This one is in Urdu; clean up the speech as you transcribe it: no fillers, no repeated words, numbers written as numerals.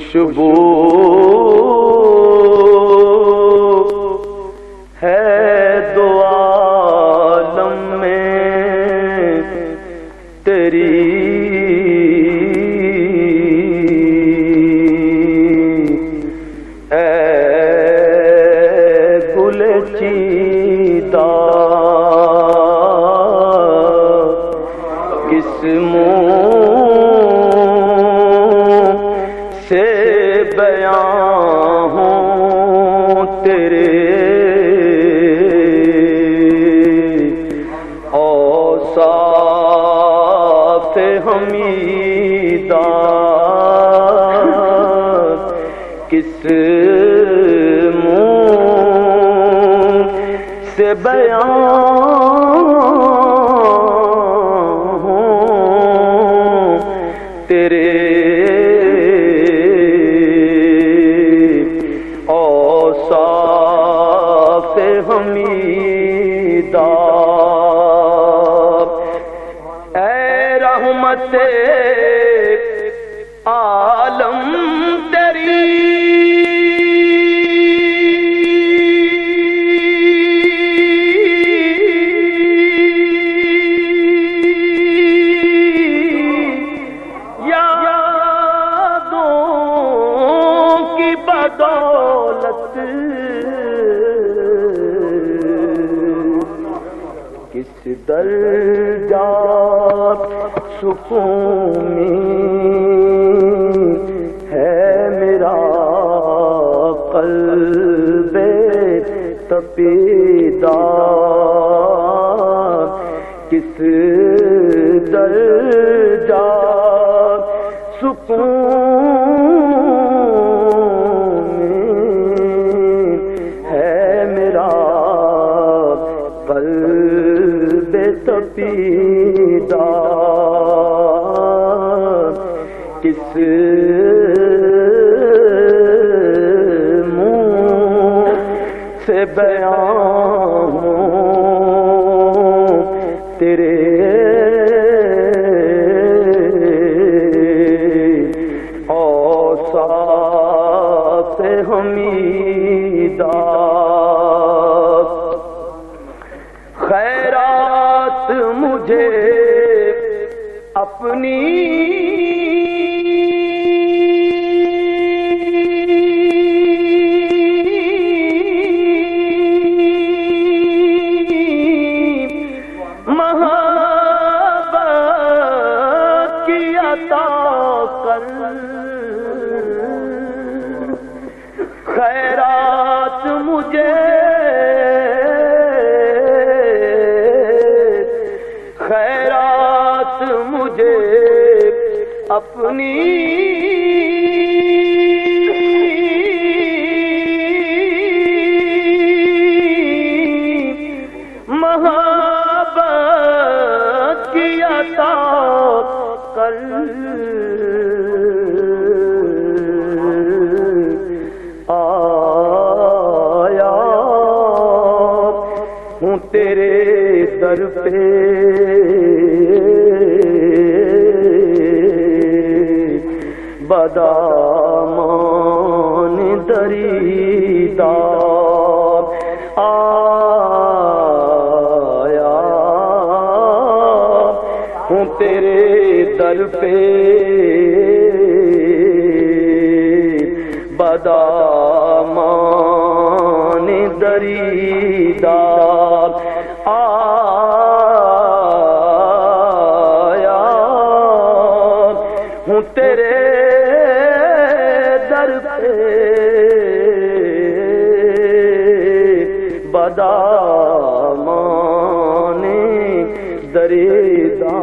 خوشبو ہے دو عالم میں تیری، اے گل چیتا کس منہ سے بیان ہوں تیرے اوصاف حمیدہ، کس منہ سے بیان ہوں تیرے اوصاف حمیدہ، اے رحمت عالم تیری، یادوں کی بدولت کس درجہ سکون ہے میرا قلب تپیدہ، کس درجہ سکون ہے میرا قلب تپیدہ، کس منہ سے بیان ہوں تیرے اوصاف حمیدہ، خیرات مجھے اپنی محبت کی عطا کر، خیرات مجھے خیرات مجھے اپنی محبت کی عطا کر، آیا ہوں تیرے در پہ بدامان دریدہ، آیا ہوں تیرے در پہ بدامان دریدہ، آیا ہوں تیرے در پہ بدامان دریدہ۔